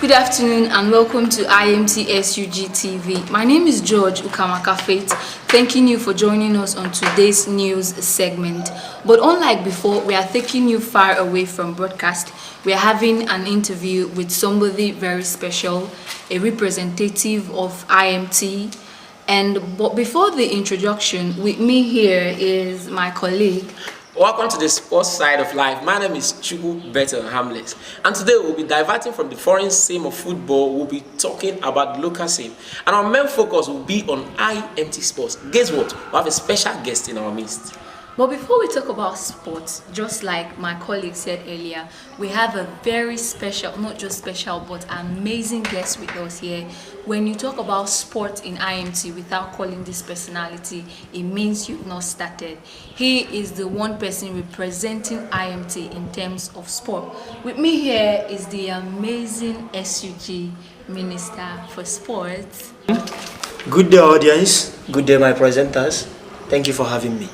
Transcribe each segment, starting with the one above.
Good afternoon and welcome to IMT SUG TV. My name is George Ukamaka Faith, thanking you for joining us on today's news segment. But unlike before, we are taking you far away from broadcast. We are having an interview with somebody very special, a representative of IMT. But before the introduction, with me here is my colleague. Welcome to the sports side of life. My name is Chugu Better Hamlet, and today we'll be diverting from the foreign scene of football. We'll be talking about the local scene, and our main focus will be on IMT sports. Guess what? We have a special guest in our midst. But before we talk about sports, just like my colleague said earlier, we have a very special, not just special, but amazing guest with us here. When you talk about sports in IMT without calling this personality, it means you've not started. He is the one person representing IMT in terms of sport. With me here is the amazing SUG Minister for Sports. Good day, audience. Good day, my presenters. Thank you for having me.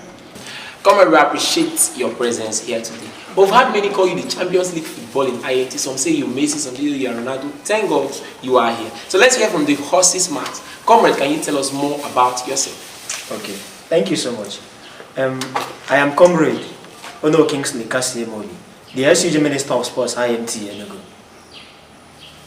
Comr, we appreciate your presence here today. But we've had many call you the Champions League football in IMT. Some say you're Messi, some say you're Ronaldo. Thank God you are here. So let's hear from the horse's mouth. Comrade, can you tell us more about yourself? Okay, thank you so much. I am Comrade Onoh Kingsley Kasiemobi, the SUG Minister of Sports, IMT Enugu.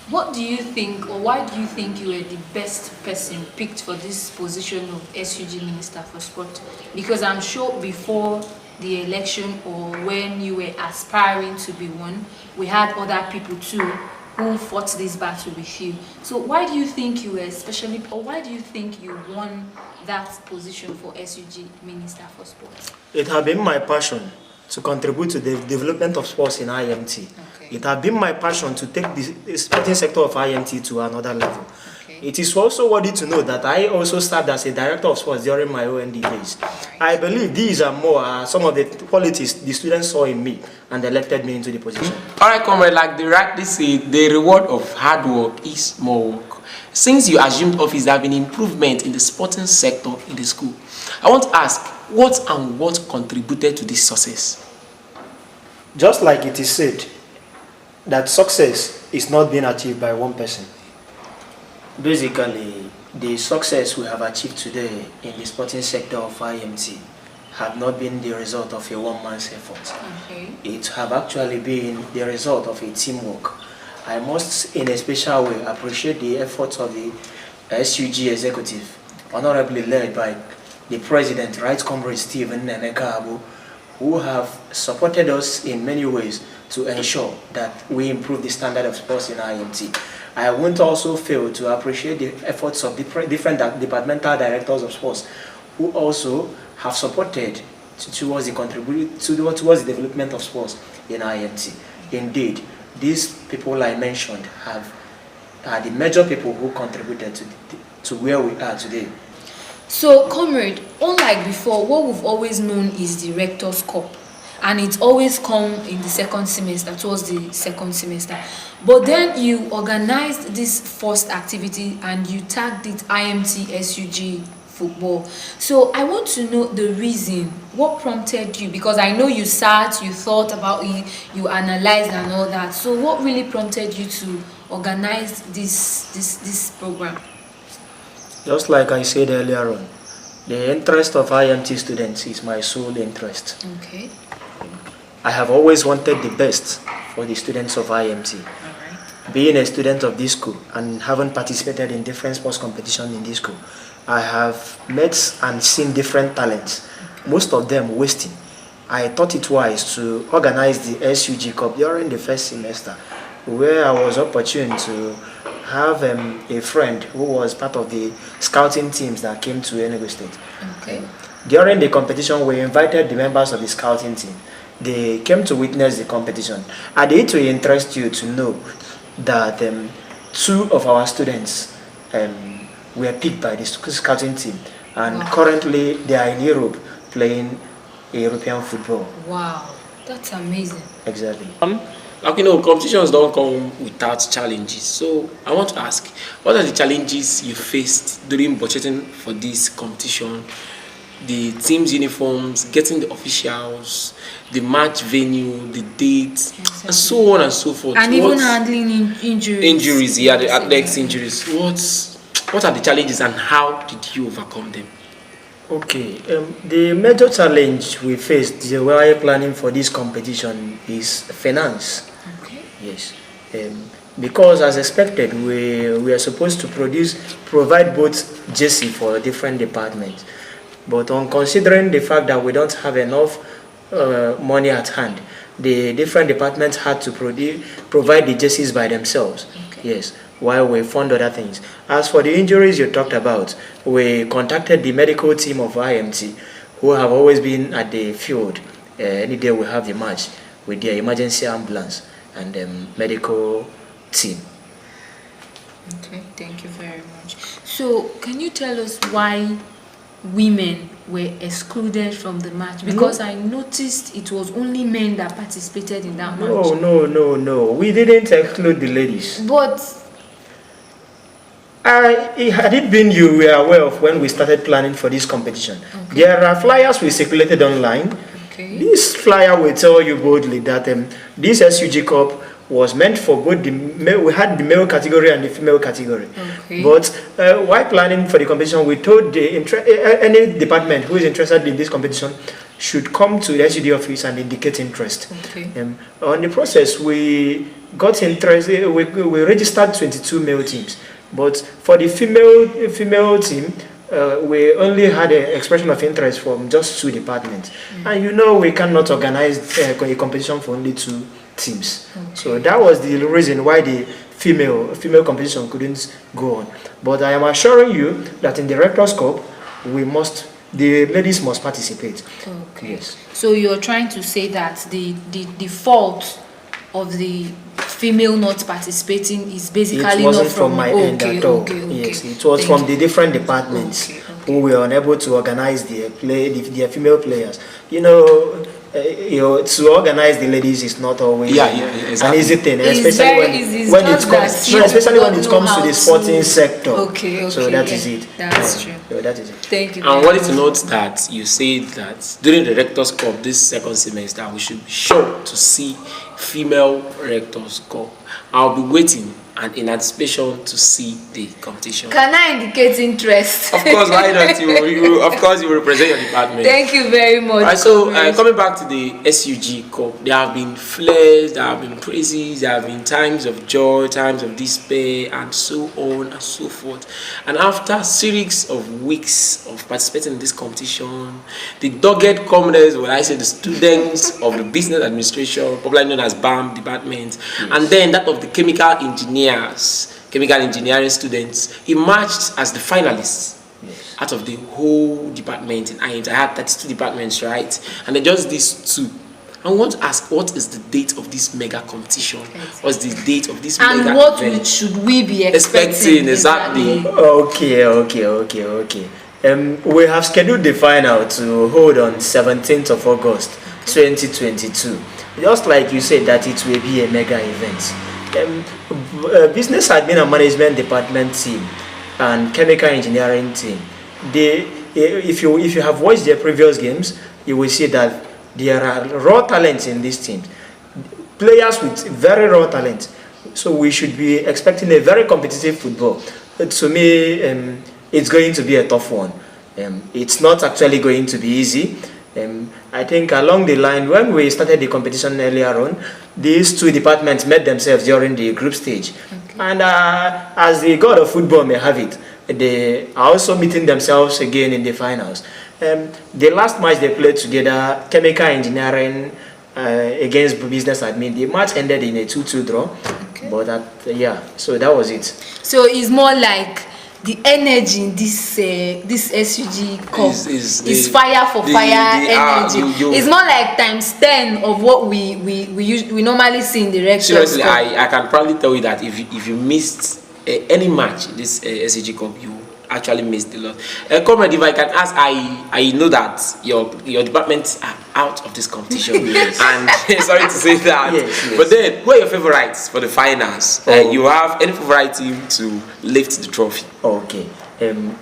What do you think, or why do you think you were the best person picked for this position of SUG Minister for Sport? Because I'm sure before the election or when you were aspiring to be one, we had other people too who fought this battle with you. So why do you think you were especially, or why do you think you won that position for SUG Minister for Sports? It has been my passion to contribute to the development of sports in IMT. Okay. It has been my passion to take the sporting sector of IMT to another level. Okay. It is also worthy to know that I also served as a director of sports during my OND days. Right. I believe these are more some of the qualities the students saw in me and elected me into the position. Alright, comrade, like they rightly say, the reward of hard work is more work. Since you assumed office, there have been improvement in the sporting sector in the school. I want to ask, what contributed to this success? Just like it is said, that success is not being achieved by one person. Basically, the success we have achieved today in the sporting sector of IMT have not been the result of a one-man's effort. Okay. It have actually been the result of a teamwork. I must, in a special way, appreciate the efforts of the SUG executive, honorably led by the President, Right Comrade Stephen Nemeka, who have supported us in many ways to ensure that we improve the standard of sports in IMT. I won't also fail to appreciate the efforts of different departmental directors of sports who also have supported towards the development of sports in IMT. Indeed, these people I mentioned are the major people who contributed to where we are today. So, comrade, unlike before, what we've always known is the Rector's Cup, and it's always come in the second semester, towards the second semester. But then you organized this first activity and you tagged it IMT SUG football. So I want to know the reason, what prompted you, because I know you sat, you thought about it, you analyzed and all that. So what really prompted you to organize this program? Just like I said earlier on, the interest of IMT students is my sole interest. Okay. I have always wanted the best for the students of IMT. Right. Being a student of this school and having participated in different sports competitions in this school, I have met and seen different talents, most of them wasting. I thought it wise to organize the SUG Cup during the first semester, where I was opportune to have a friend who was part of the scouting teams that came to Enugu State. Okay. During the competition, we invited the members of the scouting team. They came to witness the competition. And it will interest you to know that two of our students were picked by the scouting team, and wow, currently they are in Europe playing European football. Wow, that's amazing. Exactly. Like you know, competitions don't come without challenges. So I want to ask, what are the challenges you faced during budgeting for this competition? the team's uniforms, getting the officials, the match venue, the dates, Exactly. and so on and so forth. And even handling injuries. Injuries, yeah, the athletes' injuries. What are the challenges and how did you overcome them? Okay, the major challenge we faced while planning for this competition is finance. Okay. Yes, because as expected, we are supposed to provide both jersey for different departments. But on considering the fact that we don't have enough money at hand, the different departments had to provide the jerseys by themselves. Okay. Yes, while we fund other things. As for the injuries you talked about, we contacted the medical team of IMT, who have always been at the field any day we have the match with their emergency ambulance and medical team. Okay, thank you very much. So, can you tell us why women were excluded from the match? Because I noticed it was only men that participated in that match. No. We didn't exclude the ladies. But Had it been you were aware of when we started planning for this competition, okay. There are flyers we circulated online. Okay. This flyer will tell you boldly that this SUG Cup was meant for both we had the male category and the female category. Okay. But while planning for the competition, we told any department who is interested in this competition should come to the SUG office and indicate interest. Okay. On the process, we got interest. We registered 22 male teams. But for the female team, we only had an expression of interest from just 2 departments. And we cannot organize a competition for only 2 teams. Okay. So that was the reason why the female competition couldn't go on. But I am assuring you that in the Rector's Cup, the ladies must participate. Okay. Yes. So you're trying to say that the fault of the female not participating is basically it wasn't not from my end at all. Yes, it was from the different departments who were unable to organize their female players. To organize the ladies is not always exactly. an easy thing, It's especially when it comes to the sporting sector. Okay. So that is it. That's true. So that is it. Thank you. And I wanted to note that you said that during the Rector's Cup this second semester, we should be sure to see female Rector's Cup. I'll be waiting and in anticipation to see the competition. Can I indicate interest? Of course, why not? Of course, you represent your department. Thank you very much. Right, so coming back to the SUG Cup, there have been flares, there have been praises, there have been times of joy, times of despair, and so on and so forth. And after a series of weeks of participating in this competition, the dogged commoners, the students of the business administration, popularly known as BAM department, and then that of the chemical engineering students, emerged as the finalists. Yes. Out of the whole department in IMT. I had 32 departments, right? And then just these 2. I want to ask, what is the date of this mega competition? What's the date of this mega and what event? Should we be expecting? Exactly. Okay. We have scheduled the final to hold on 17th of August 2022. Just like you said that it will be a mega event. Business admin and management department team and chemical engineering team, if you have watched their previous games, you will see that there are raw talents in this team, players with very raw talent. So we should be expecting a very competitive football. To me, it's going to be a tough one. It's not actually going to be easy. I think along the line, when we started the competition earlier on, these 2 departments met themselves during the group stage. Okay. And as the god of football may have it, they are also meeting themselves again in the finals. The last match they played together, chemical engineering against business admin, the match ended in a 2-2 draw. Okay. But so that was it. So it's more like the energy in this SUG Cup is fire for fire energy. It's more like times 10 of what we normally see in the Rector's Seriously, Cup. I can probably tell you that if you missed any match in this SUG Cup, you actually missed a lot. Comrade, if I can ask, I know that your departments are out of this competition. Yes. And sorry to say that. Yes. But then, who are your favorites for the finals? You have any favorite team to lift the trophy? Okay.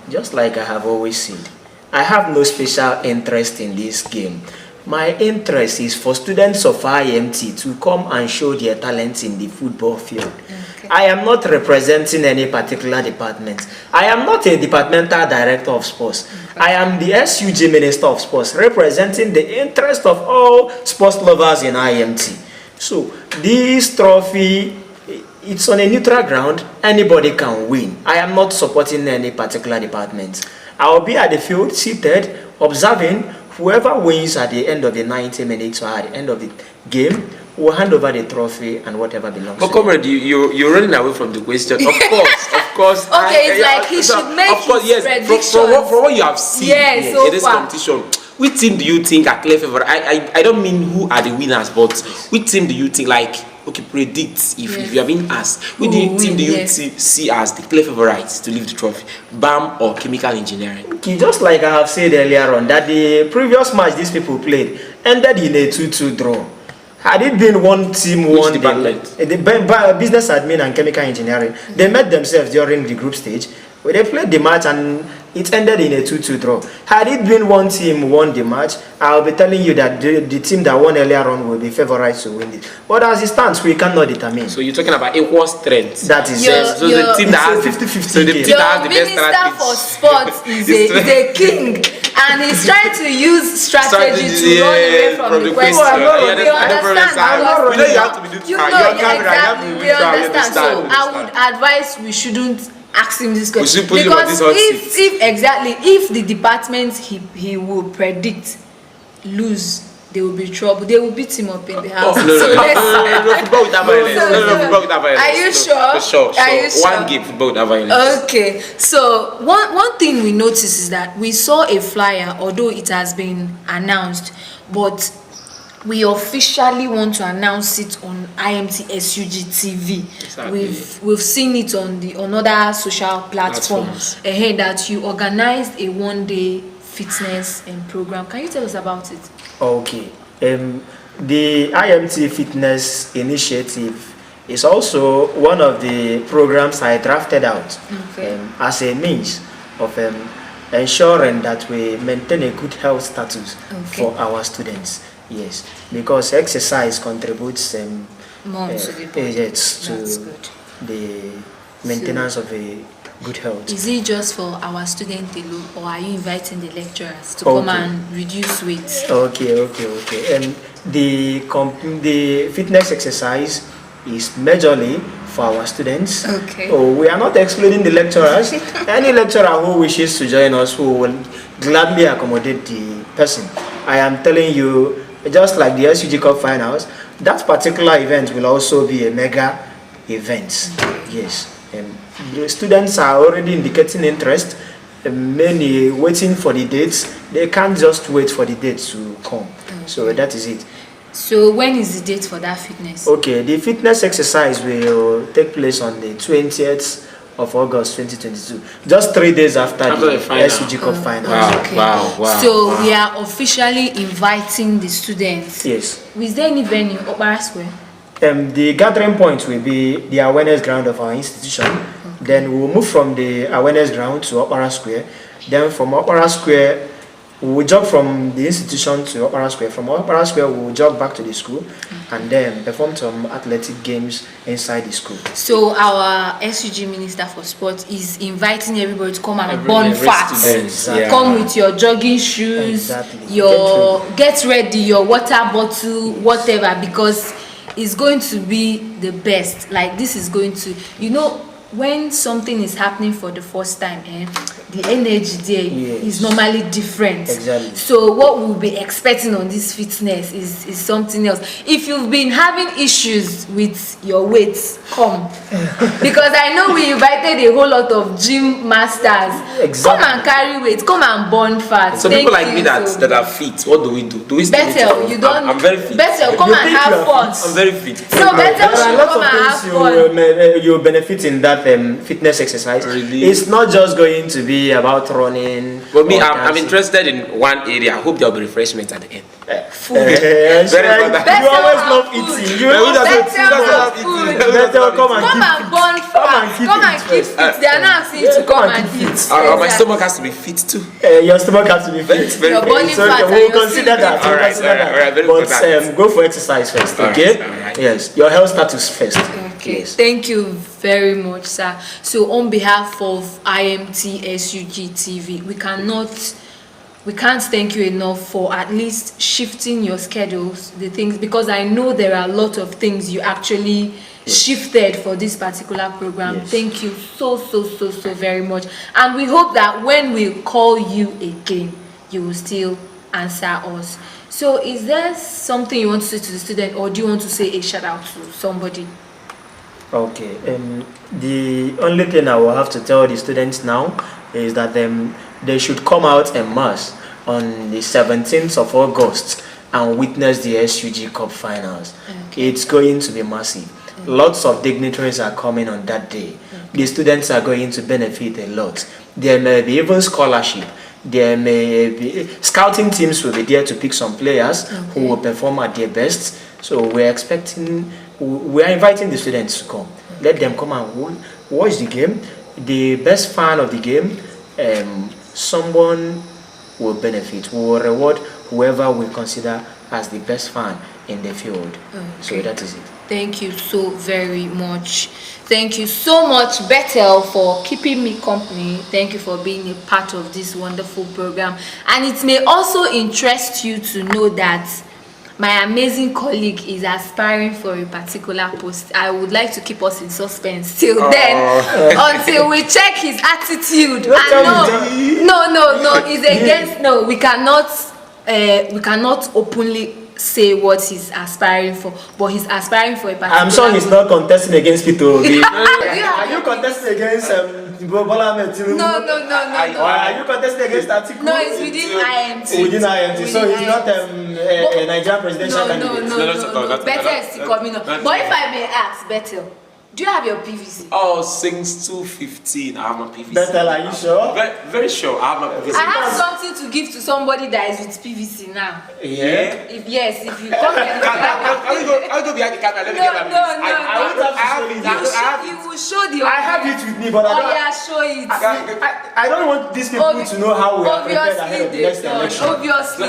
Just like I have always said, I have no special interest in this game. My interest is for students of IMT to come and show their talents in the football field. Okay. I am not representing any particular department. I am not a departmental director of sports. Okay. I am the SUG Minister of Sports, representing the interest of all sports lovers in IMT. So this trophy, it's on a neutral ground. Anybody can win. I am not supporting any particular department. I will be at the field, seated, observing. Whoever wins at the end of the 90 minutes or at the end of the game will hand over the trophy and whatever belongs to it. But Comrade, you're running away from the question. Of course. Okay, it's like he should make his predictions. From what you have seen so in this competition, which team do you think are clear favorite? I don't mean who are the winners, but which team do you think, like, okay, predict if you have been asked, which team do you see as the clear favorites to lift the trophy? BAM or Chemical Engineering? Okay, just like I have said earlier on, that the previous match these people played ended in a 2-2 draw. Had it been one team won the business admin and chemical engineering, they met themselves during the group stage. When they played the match and it ended in a 2-2 draw. Had it been one team won the match, I'll be telling you that the team that won earlier on will be favored to win it. But as it stands, we cannot determine. So you're talking about equal strength. That is so the team that has 50-50. So the team that has the best Minister for Sports is a king, and he's trying to use strategy to run away from the question. We understand. We know you have to be neutral. We understand. So I would advise we shouldn't ask him this question, because if the department he will predict lose, they will be trouble. They will beat him up in the house. No, football without violence. No, football without violence. Are you sure? Sure. Are you sure? One game, football without violence. Okay, so one thing we noticed is that we saw a flyer, although it has been announced, but we officially want to announce it on IMT SUG TV. Exactly. We've seen it on other social platforms. That you organized a one-day fitness program. Can you tell us about it? Okay. The IMT Fitness Initiative is also one of the programs I drafted out as a means of ensuring that we maintain a good health status for our students. Yes, because exercise contributes more to the body. To the maintenance of a good health. Is it just for our students alone, or are you inviting the lecturers to come and reduce weight? Okay. The fitness exercise is majorly for our students. Okay. Oh, we are not excluding the lecturers. Any lecturer who wishes to join us, who will gladly accommodate the person. I am telling you, just like the SUG Cup finals, that particular event will also be a mega event. Yes. The students are already indicating interest. Many waiting for the dates. They can't just wait for the dates to come. So that is it. So when is the date for that fitness? Okay, the fitness exercise will take place on the 20th of August 2022, just 3 days after the SUG Cup final. Wow. So we are officially inviting the students. Yes. Is there any venue? Opera Square? The gathering point will be the awareness ground of our institution. Then we'll move from the awareness ground to Opera Square. Then from Opera Square, we will jog from the institution to Opera Square. From Opera Square, we will jog back to the school and then perform some athletic games inside the school. So our SUG Minister for Sports is inviting everybody to come and burn fat. Exactly. Come with your jogging shoes, get ready, your water bottle, whatever, because it's going to be the best. Like, this is going to, when something is happening for the first time, the energy there is normally different. Exactly. So what we'll be expecting on this fitness is something else. If you've been having issues with your weights, come. Because I know we invited a whole lot of gym masters. Exactly. Come and carry weight, come and burn fat. So people like me that are fit, what do we do? Do we still Bethel, you don't. I'm very fit. Bethel, come and have fun. I'm very fit. So Bethel should come and have fun. You benefit in that fitness exercise. Really? It's not just going to be maybe about running. For me, or I'm dancing. interested in one area. I hope there'll be refreshment at the end. Food. Very important. You always love food. eating. You Who always doesn't love food. eating? Better come and Come and burn fat. Come and keep fit. They are not asking you to come and eat. My stomach has to be fit too. your stomach has to be fit. Very, Your body So fat. we'll consider that. All right, very But important. go for exercise first, All okay? right, all right. Yes, your health status first. Okay, Yes. thank you very much, sir. So on behalf of IMT SUG TV, we can't thank you enough for at least shifting your schedules, the things, because I know there are a lot of things you actually shifted for this particular program. Yes. Thank you so very much, and we hope that when we call you again, you will still answer us. So is there something you want to say to the student, or do you want to say a shout out to somebody? Okay, the only thing I will have to tell the students now is that they should come out en masse on the 17th of August and witness the SUG Cup finals. Okay. It's going to be massive. Lots of dignitaries are coming on that day. The students are going to benefit a lot. There may be even scholarship. There may be scouting teams will be there to pick some players who will perform at their best. So we are inviting the students to come. Let them come and watch the game. The best fan of the game, someone will benefit. We will reward whoever we consider as the best fan in the field. So that is it. Thank you so very much. Thank you so much, Bethel, for keeping me company. Thank you for being a part of this wonderful program. And it may also interest you to know that my amazing colleague is aspiring for a particular post. I would like to keep us in suspense till then, until we check his attitude. And no, it's against. No, we cannot openly say what he's aspiring for, but he's aspiring for a particular. I'm sure he's not contesting against Peter Obi. Are you contesting against Bola Ahmed Tinubu? No. Are you contesting against Atiku? No, it's within IMT. Within IMT, so he's not a Nigerian presidential candidate. No. Better is still coming up. But if I may ask, Bethel, do you have your PVC? Oh, since 2015, I have my PVC. Bethel, are you sure? Very sure, I have my PVC. I have something to give to somebody that is with PVC now. Yeah. If you come here, I'll go behind the camera. Let me get my PVC. You will show the. I have it with me, but I don't. Yeah, show it. I don't want these people to know how we are prepared ahead of the next election. Obviously,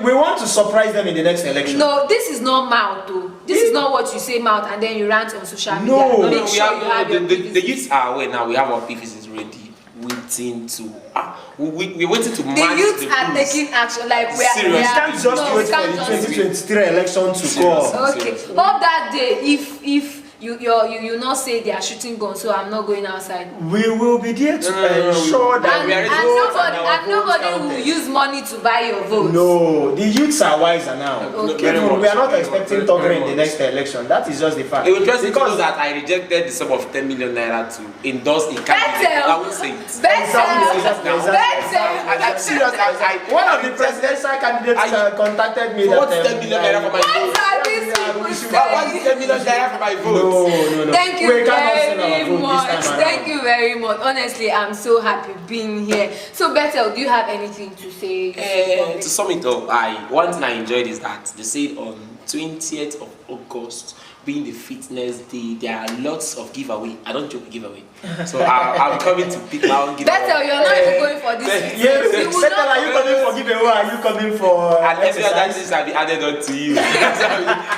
We want to surprise them in the next election. No, this is not mouth though. This is not what you say mouth and then you rant on social media. No. Make sure you have your PVC. The youths are aware now. We have our PVCs ready, waiting to. We're waiting to The match youths the are rules. taking action. Like we are. Serious. We can't just wait for the 2023 election to go. Okay. Hope that day, if you not say they are shooting guns, so I'm not going outside. We will be there to ensure that we are And nobody will use money to buy your vote. No, the youths are wiser now. Okay. We are not expecting Togre in the next election. That is just the fact. It was just because that I rejected the sum of 10 million naira to endorse a candidate. I won't say it. I'm serious. One of the presidential candidates contacted me. What's 10 million naira for my vote? What's 10 million naira for my vote? No. Thank you very much. Thank you very much. Honestly, I'm so happy being here. So, Bethel, do you have anything to say? To sum it up, one thing I enjoyed is that they said on 20th of August, being the fitness day, there are lots of giveaway. I don't joke giveaway. So I'm coming to pick my own giveaway. Bethel, you're not even going for this. Yes, Bethel, are you coming for giveaway? Are you coming for and every other things will be added on to you.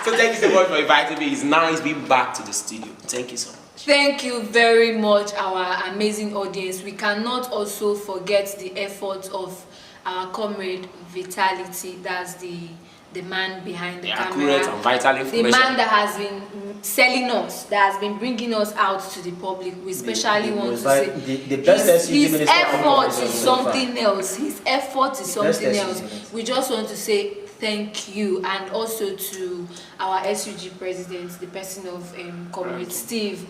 So thank you so much for inviting me. It's nice being back to the studio. Thank you so much. Thank you very much, our amazing audience. We cannot also forget the efforts of our comrade Vitality. That's the man behind the camera. Accurate and vital information. The man that has been selling us, that has been bringing us out to the public. We especially want to say the best SUG his Minister of effort Sports is something else. His effort is something else. We just want to say thank you, and also to our SUG president, the person of Comrade Steve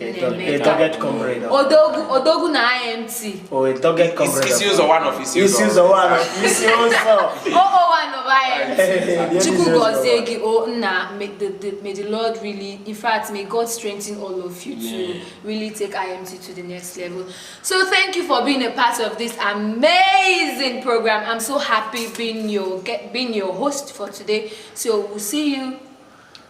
target comrade. Odogu na IMT. Oh, a target comrade. He's used one of his He's used one of his one of IMT. Chukwu Gozegi, may the Lord really, in fact, may God strengthen all of you to really take IMT to the next level. So thank you for being a part of this amazing program. I'm so happy being your host for today. So we'll see you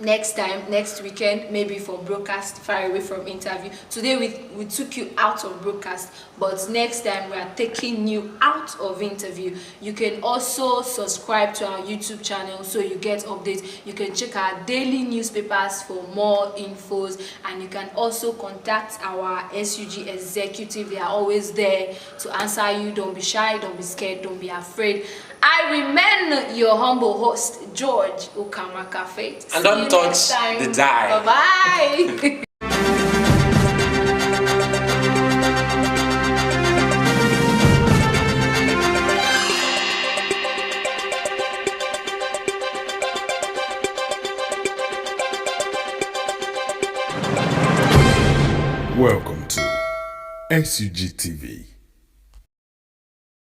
next time, next weekend, maybe for broadcast, far away from interview. Today we took you out of broadcast, but next time we are taking you out of interview. You can also subscribe to our YouTube channel so you get updates. You can check our daily newspapers for more infos, and you can also contact our SUG executive. They are always there to answer you. Don't be shy, don't be scared, don't be afraid. I remain your humble host, George Ukamaka Faith. And don't touch the dial. Bye-bye. Welcome to SUG TV.